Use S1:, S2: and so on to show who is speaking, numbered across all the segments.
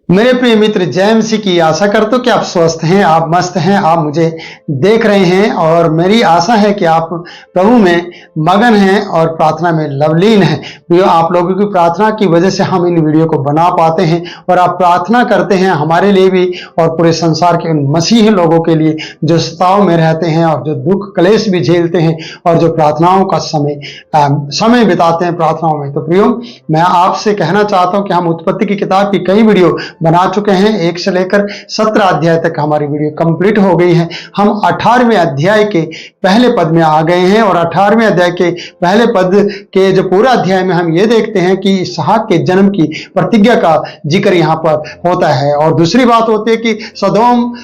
S1: मेरे प्रिय मित्र, जय मसीह की। आशा करता हूं कि आप स्वस्थ हैं, आप मस्त हैं, आप मुझे देख रहे हैं और मेरी आशा है कि आप प्रभु में मगन हैं और प्रार्थना में लवलीन हैं। आप लोगों की प्रार्थना की वजह से हम इन वीडियो को बना पाते हैं और आप प्रार्थना करते हैं हमारे लिए भी और पूरे संसार के उन मसीही लोगों के लिए जो सताव में रहते हैं और जो दुख क्लेश भी झेलते हैं और जो प्रार्थनाओं का समय बिताते हैं प्रार्थनाओं में। तो प्रियो, मैं आपसे कहना चाहता हूं कि हम उत्पत्ति की किताब की कई वीडियो बना चुके हैं। 1 से लेकर 17 अध्याय तक हमारी वीडियो कंप्लीट हो गई है। हम 18वें अध्याय के पहले पद में आ गए हैं और 18वें अध्याय के पहले पद के जो पूरा अध्याय में हम ये देखते हैं कि इसहाक के जन्म की प्रतिज्ञा का जिक्र यहाँ पर होता है। और दूसरी बात होती है कि सदोम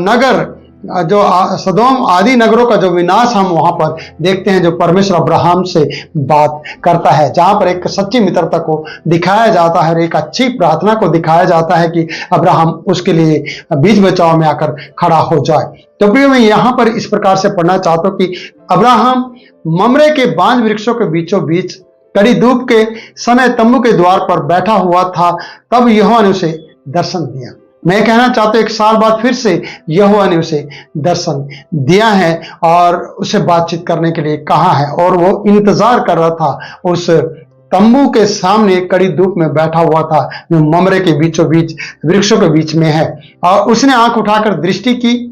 S1: नगर, जो सदोम आदि नगरों का जो विनाश हम वहां पर देखते हैं, जो परमेश्वर अब्राहम से बात करता है, जहां पर एक सच्ची मित्रता को दिखाया जाता है और एक अच्छी प्रार्थना को दिखाया जाता है कि अब्राहम उसके लिए बीच बचाव में आकर खड़ा हो जाए। तो प्रिय, मैं यहां पर इस प्रकार से पढ़ना चाहता हूं कि अब्राहम ममरे के बांज वृक्षों के बीचों बीच कड़ी धूप के समय तंबू के द्वार पर बैठा हुआ था, तब यहोवा ने उसे दर्शन दिया। मैं कहना चाहता हूं, 1 साल बाद फिर से यहोवा ने उसे दर्शन दिया है और उसे बातचीत करने के लिए कहा है और वो इंतजार कर रहा था। उस तंबू के सामने कड़ी धूप में बैठा हुआ था जो ममरे के बीचों बीच वृक्षों के बीच में है। और उसने आंख उठाकर दृष्टि की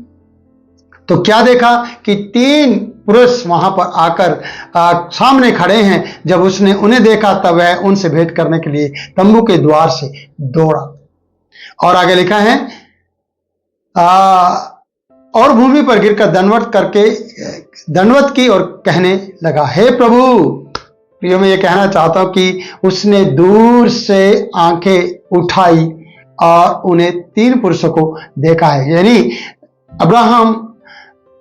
S1: तो क्या देखा कि 3 पुरुष वहां पर आकर सामने खड़े हैं। जब उसने उन्हें देखा तब वह उनसे भेंट करने के लिए तंबू के द्वार से दौड़ा। और आगे लिखा है, और भूमि पर गिरकर दंडवत की और कहने लगा, हे प्रभु। प्रियो, मैं ये कहना चाहता हूं कि उसने दूर से आंखें उठाई और उन्हें 3 पुरुषों को देखा है। यानी अब्राहम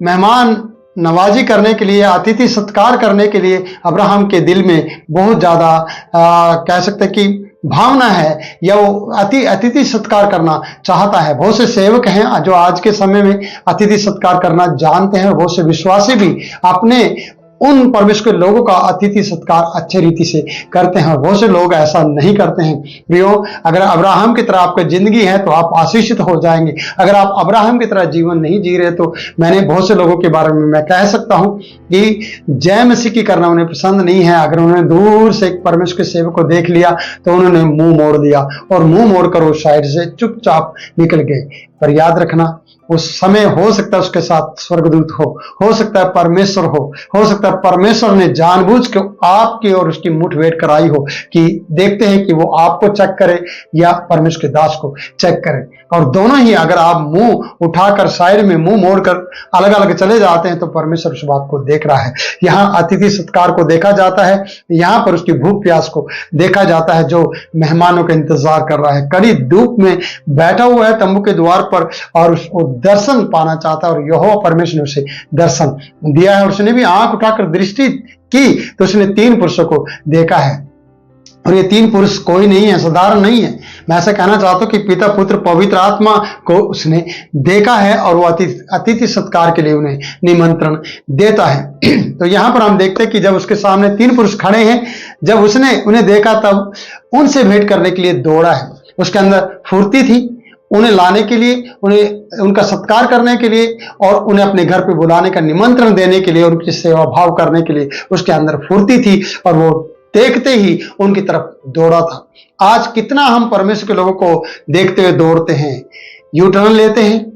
S1: मेहमान नवाजी करने के लिए, अतिथि सत्कार करने के लिए अब्राहम के दिल में बहुत ज्यादा कह सकते कि भावना है, या वो अतिथि सत्कार करना चाहता है। बहुत से सेवक हैं जो आज के समय में अतिथि सत्कार करना जानते हैं। बहुत से विश्वासी भी अपने उन परमेश्वर के लोगों का अतिथि सत्कार अच्छे रीति से करते हैं और बहुत से लोग ऐसा नहीं करते हैं। प्रियो, अगर अब्राहम की तरह आपकी जिंदगी है तो आप आशीषित हो जाएंगे। अगर आप अब्राहम की तरह जीवन नहीं जी रहे तो मैंने बहुत से लोगों के बारे में मैं कह सकता हूं कि जय मसीह की करना उन्हें पसंद नहीं है। अगर उन्होंने दूर से एक परमेश्वर के सेवक को देख लिया तो उन्होंने मुंह मोड़ दिया और मुंह मोड़कर वो साइड से चुपचाप निकल गए। पर याद रखना, उस समय हो सकता है उसके साथ स्वर्गदूत हो सकता है परमेश्वर हो सकता है परमेश्वर ने जानबूझ के आपकी और उसकी मुठभेड़ कराई हो कि देखते हैं कि वो आपको चेक करे या परमेश्वर के दास को चेक करे। और दोनों ही, अगर आप मुंह उठाकर साइड में मुंह मोड़कर अलग अलग चले जाते हैं तो परमेश्वर उस बात को देख रहा है। यहाँ अतिथि सत्कार को देखा जाता है, यहाँ पर उसकी भूख प्यास को देखा जाता है जो मेहमानों का इंतजार कर रहा है। कड़ी धूप में बैठा हुआ है तंबू के द्वार पर और उसको दर्शन पाना चाहता है और यहोवा परमेश्वर ने उसे दर्शन दिया है। और उसने भी आंख उठाकर दृष्टि की तो उसने 3 पुरुषों को देखा है। और ये 3 पुरुष कोई नहीं है, साधारण नहीं है। मैं ऐसा कहना चाहता हूं कि पिता पुत्र पवित्र आत्मा को उसने देखा है और वो अतिथि सत्कार के लिए उन्हें निमंत्रण देता है। तो यहां पर हम देखते हैं कि जब उसके सामने 3 पुरुष खड़े हैं, जब उसने उन्हें देखा तब उनसे भेंट करने के लिए दौड़ा है। उसके अंदर फुर्ती थी उन्हें लाने के लिए, उन्हें उनका सत्कार करने के लिए और उन्हें अपने घर पे बुलाने का निमंत्रण देने के लिए, उनकी सेवा भाव करने के लिए उसके अंदर फुर्ती थी और वो देखते ही उनकी तरफ दौड़ा था। आज कितना हम परमेश्वर के लोगों को देखते हुए दौड़ते हैं, यू टर्न लेते हैं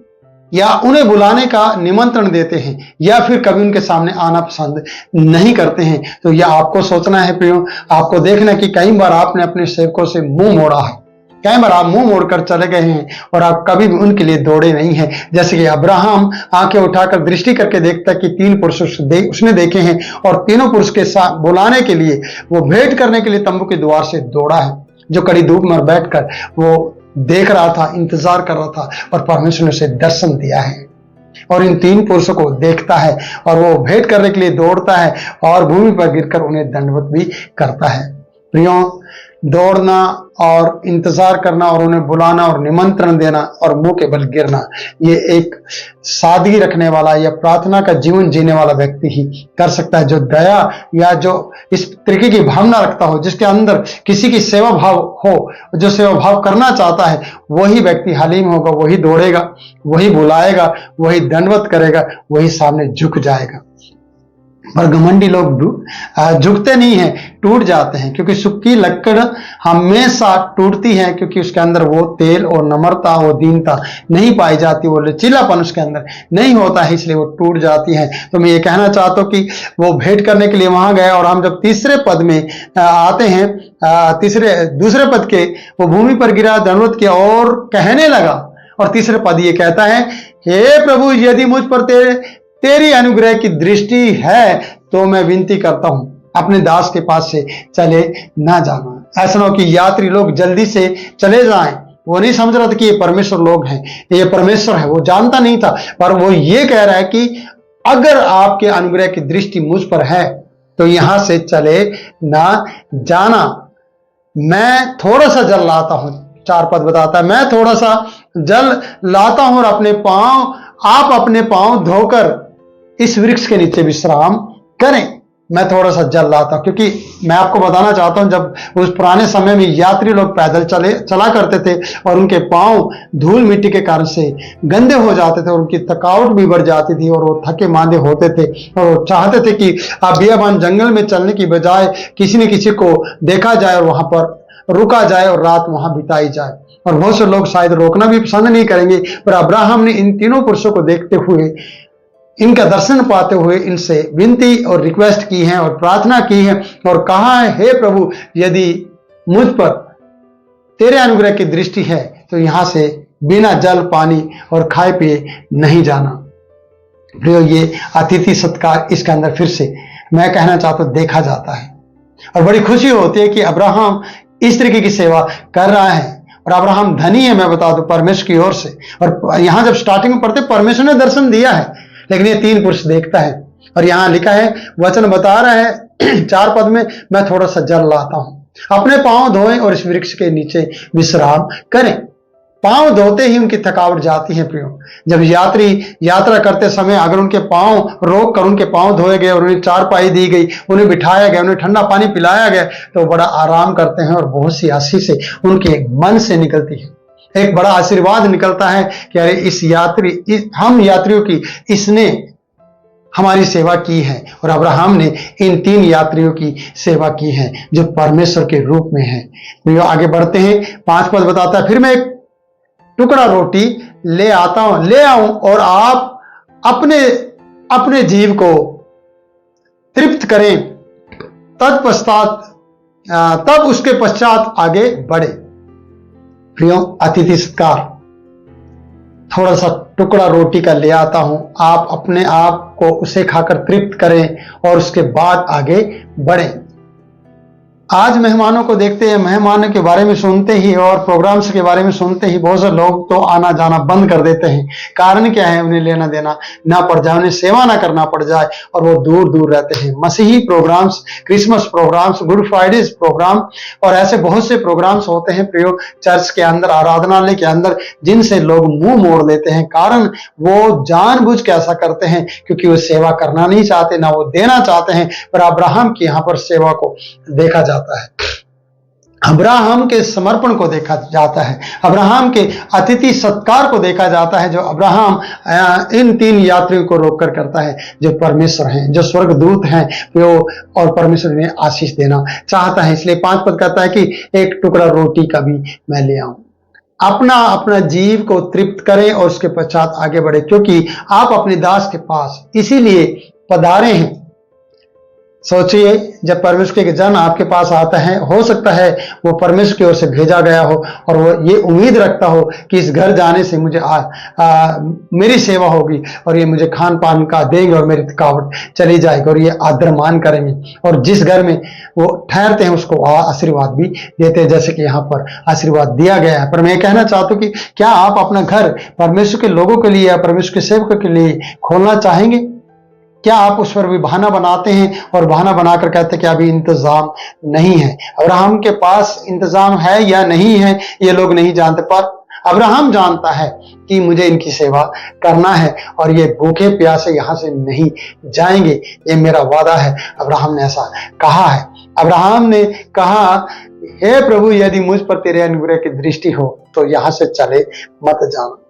S1: या उन्हें बुलाने का निमंत्रण देते हैं या फिर कभी उनके सामने आना पसंद नहीं करते हैं। तो यह आपको सोचना है प्रियो, आपको देखना कि कई बार आपने अपने सेवकों से मुंह मोड़ा है, कई बार आप मुंह मोड़कर चले गए हैं और आप कभी भी उनके लिए दौड़े नहीं हैं। जैसे कि अब्राहम आंखें उठाकर दृष्टि करके देखता है कि 3 पुरुष उसने देखे हैं और तीनों पुरुष के साथ बुलाने के लिए, वो भेंट करने के लिए तंबू के द्वार से दौड़ा है, जो कड़ी धूप में बैठकर वो देख रहा था, इंतजार कर रहा था और परमेश्वर ने उसे दर्शन दिया है। और इन 3 पुरुषों को देखता है और वो भेंट करने के लिए दौड़ता है और भूमि पर गिरकर उन्हें दंडवत भी करता है। प्रियो, दौड़ना और इंतजार करना और उन्हें बुलाना और निमंत्रण देना और मुंह के बल गिरना, ये एक सादगी रखने वाला या प्रार्थना का जीवन जीने वाला व्यक्ति ही कर सकता है। जो दया या जो इस तरीके की भावना रखता हो, जिसके अंदर किसी की सेवा भाव हो, जो सेवा भाव करना चाहता है, वही व्यक्ति हलीम होगा, वही दौड़ेगा, वही बुलाएगा, वही दंडवत करेगा, वही सामने झुक जाएगा। और घमंडी लोग झुकते नहीं हैं, टूट जाते हैं, क्योंकि सूखी लकड़ हमेशा टूटती है, क्योंकि उसके अंदर वो तेल और नम्रता, वो दीनता नहीं पाई जाती, वो लचीलापन उसके अंदर नहीं होता है, इसलिए वो टूट जाती है। तो मैं ये कहना चाहता हूँ कि वो भेंट करने के लिए वहां गए, और हम जब तीसरे पद में आते हैं, दूसरे पद के, वो भूमि पर गिरा, दंडवत किया और कहने लगा। और तीसरे पद ये कहता है, हे प्रभु, यदि मुझ पर तेरी अनुग्रह की दृष्टि है तो मैं विनती करता हूं, अपने दास के पास से चले ना जाना। ऐसा ना हो कि यात्री लोग जल्दी से चले जाएं। वो नहीं समझ रहा था कि ये परमेश्वर लोग हैं, ये परमेश्वर है, वो जानता नहीं था, पर वो ये कह रहा है कि अगर आपके अनुग्रह की दृष्टि मुझ पर है तो यहां से चले ना जाना। मैं थोड़ा सा जल लाता हूं, 4 पद बताता है, मैं थोड़ा सा जल लाता हूं और आप अपने पांव धोकर इस वृक्ष के नीचे विश्राम करें। मैं थोड़ा सा जल लाता हूं, क्योंकि मैं आपको बताना चाहता हूं, जब उस पुराने समय में यात्री लोग पैदल चला करते थे और उनके पांव धूल मिट्टी के कारण से गंदे हो जाते थे और उनकी थकावट भी बढ़ जाती थी और वो थके मांदे होते थे, और वो चाहते थे कि बियाबान जंगल में चलने की बजाय किसी न किसी को देखा जाए और वहां पर रुका जाए और रात वहां बिताई जाए। और बहुत से लोग शायद रोकना भी पसंद नहीं करेंगे, पर अब्राहम ने इन तीनों पुरुषों को देखते हुए, इनका दर्शन पाते हुए इनसे विनती और रिक्वेस्ट की है और प्रार्थना की है और कहा है, हे प्रभु, यदि मुझ पर तेरे अनुग्रह की दृष्टि है तो यहां से बिना जल, पानी और खाए पिए नहीं जाना। प्रियो, ये अतिथि सत्कार इसके अंदर फिर से मैं कहना चाहता हूं देखा जाता है, और बड़ी खुशी होती है कि अब्राहम इस तरीके की सेवा कर रहा है। और अब्राहम धनी है, मैं बता दूं, परमेश्वर की ओर से। और यहां जब स्टार्टिंग में पढ़ते, परमेश्वर ने दर्शन दिया है, लेकिन ये 3 पुरुष देखता है। और यहां लिखा है, वचन बता रहा है 4 पद में, मैं थोड़ा सा जल लाता हूं, अपने पांव धोएं और इस वृक्ष के नीचे विश्राम करें। पांव धोते ही उनकी थकावट जाती है। प्रियो, जब यात्री यात्रा करते समय अगर उनके पांव रोक कर उनके पांव धोए गए और उन्हें चारपाई दी गई, उन्हें बिठाया गया, उन्हें ठंडा पानी पिलाया गया, तो बड़ा आराम करते हैं और बहुत सी आशीषें उनके मन से निकलती है। एक बड़ा आशीर्वाद निकलता है कि अरे हम यात्रियों की इसने हमारी सेवा की है। और अब्राहम ने इन 3 यात्रियों की सेवा की है जो परमेश्वर के रूप में है। तो आगे बढ़ते हैं, 5 पद बताता है, फिर मैं एक टुकड़ा रोटी ले आऊं और आप अपने जीव को तृप्त करें, तब उसके पश्चात आगे बढ़े। प्रियो, अतिथि सत्कार, थोड़ा सा टुकड़ा रोटी का ले आता हूं, आप अपने आप को उसे खाकर तृप्त करें और उसके बाद आगे बढ़ें। आज मेहमानों को देखते हैं, मेहमानों के बारे में सुनते ही और प्रोग्राम्स के बारे में सुनते ही बहुत से लोग तो आना जाना बंद कर देते हैं। कारण क्या है? उन्हें लेना देना ना पड़ जाए, उन्हें सेवा ना करना पड़ जाए, और वो दूर दूर रहते हैं। मसीही programmes, Christmas programmes, Good Friday programme और ऐसे बहुत से प्रोग्राम्स होते हैं प्रयोग चर्च के अंदर, आराधनालय के अंदर, जिनसे लोग मुंह मोड़ लेते हैं। कारण वो जानबूझ के ऐसा करते हैं क्योंकि वो सेवा करना नहीं चाहते, ना वो देना चाहते हैं। पर अब्राहम की यहाँ पर सेवा को देखा जाता है, अब्राहम के समर्पण को देखा जाता है, अब्राहम के अतिथि सत्कार को देखा जाता है, जो अब्राहम इन 3 यात्रियों को रोककर करता है, जो परमेश्वर हैं, जो स्वर्गदूत हैं, वो और परमेश्वर ने आशीष देना चाहता है। इसलिए 5 पद कहता है कि एक टुकड़ा रोटी का भी मैं ले आऊं, अपना जीव को तृप्त करें और उसके पश्चात आगे बढ़े, क्योंकि आप अपने दास के पास इसीलिए पधारे हैं। सोचिए, जब परमेश्वर के जन आपके पास आता है, हो सकता है वो परमेश्वर की ओर से भेजा गया हो और वो ये उम्मीद रखता हो कि इस घर जाने से मुझे मेरी सेवा होगी और ये मुझे खान पान का देंगे और मेरी थकावट चली जाएगी और ये आदर मान करेंगे, और जिस घर में वो ठहरते हैं उसको आशीर्वाद भी देते हैं, जैसे कि यहाँ पर आशीर्वाद दिया गया है। पर मैं कहना चाहता हूँ कि क्या आप अपना घर परमेश्वर के लोगों के लिए या परमेश्वर के सेवकों के लिए खोलना चाहेंगे? क्या आप उस पर भी बहाना बनाते हैं और बहाना बनाकर कहते हैं कि अभी इंतजाम नहीं है। अब्राहम के पास इंतजाम है या नहीं है ये लोग नहीं जानते, पर अब्राहम जानता है कि मुझे इनकी सेवा करना है और ये भूखे प्यासे यहां से नहीं जाएंगे, ये मेरा वादा है। अब्राहम ने ऐसा कहा है। अब्राहम ने कहा, हे प्रभु, यदि मुझ पर तेरे अनुग्रह की दृष्टि हो तो यहां से चले मत जाना।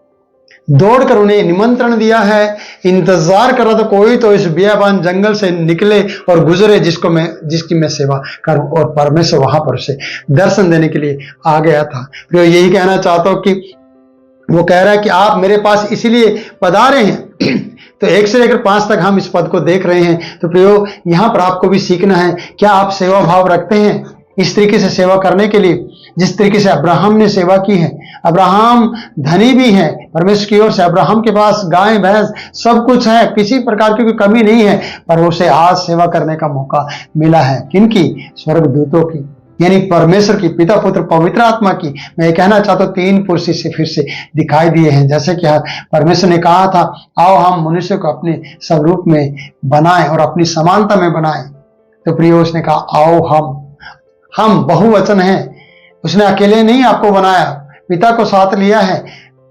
S1: दौड़कर उन्हें निमंत्रण दिया है, इंतजार कर रहा था कोई तो इस बियाबान जंगल से निकले और गुजरे जिसकी मैं सेवा करूं, और परमेश्वर वहां पर उसे दर्शन देने के लिए आ गया था। तो यही कहना चाहता हूं कि वो कह रहा है कि आप मेरे पास इसीलिए पधारे हैं। तो 1 से लेकर 5 तक हम इस पद को देख रहे हैं। तो प्रियो, यहां पर आपको भी सीखना है, क्या आप सेवा भाव रखते हैं इस तरीके से सेवा करने के लिए जिस तरीके से अब्राहम ने सेवा की है। अब्राहम धनी भी है परमेश्वर की ओर से, अब्राहम के पास गाय भैंस सब कुछ है, किसी प्रकार की कोई कमी नहीं है, पर उसे आज सेवा करने का मौका मिला है। किनकी? स्वर्गदूतों की, यानी परमेश्वर की, पिता पुत्र पवित्र आत्मा की। मैं ये कहना चाहता हूँ 3 पुरुष से फिर से दिखाई दिए हैं। जैसे कि परमेश्वर ने कहा था, आओ हम मनुष्य को अपने स्वरूप में बनाएं और अपनी समानता में बनाएं। तो प्रियो, उसने कहा आओ हम बहुवचन हैं। उसने अकेले नहीं आपको बनाया, पिता को साथ लिया है,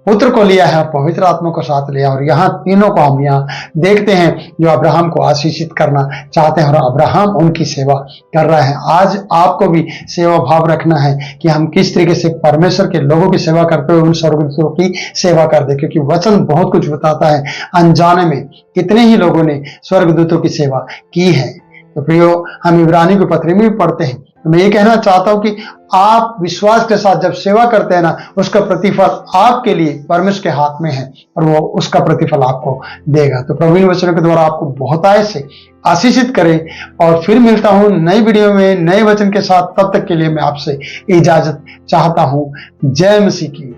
S1: पुत्र को लिया है और पवित्र आत्मा को साथ लिया। और यहाँ तीनों को हम यहाँ देखते हैं जो अब्राहम को आशीषित करना चाहते हैं और अब्राहम उनकी सेवा कर रहा है। आज आपको भी सेवा भाव रखना है कि हम किस तरीके से परमेश्वर के लोगों की सेवा करते हुए उन स्वर्गदूतों की सेवा कर दे, क्योंकि वचन बहुत कुछ बताता है। अनजाने में कितने ही लोगों ने स्वर्गदूतों की सेवा की है। तो प्रियो, हम इब्रानी की पत्री में भी पढ़ते हैं। तो मैं ये कहना चाहता हूं कि आप विश्वास के साथ जब सेवा करते हैं ना, उसका प्रतिफल आपके लिए परमेश्वर के हाथ में है और वो उसका प्रतिफल आपको देगा। तो प्रभु इन वचनों के द्वारा आपको बहुतायत से आशीषित करे। और फिर मिलता हूं नई वीडियो में नए वचन के साथ। तब तक के लिए मैं आपसे इजाजत चाहता हूं। जय मसीह की।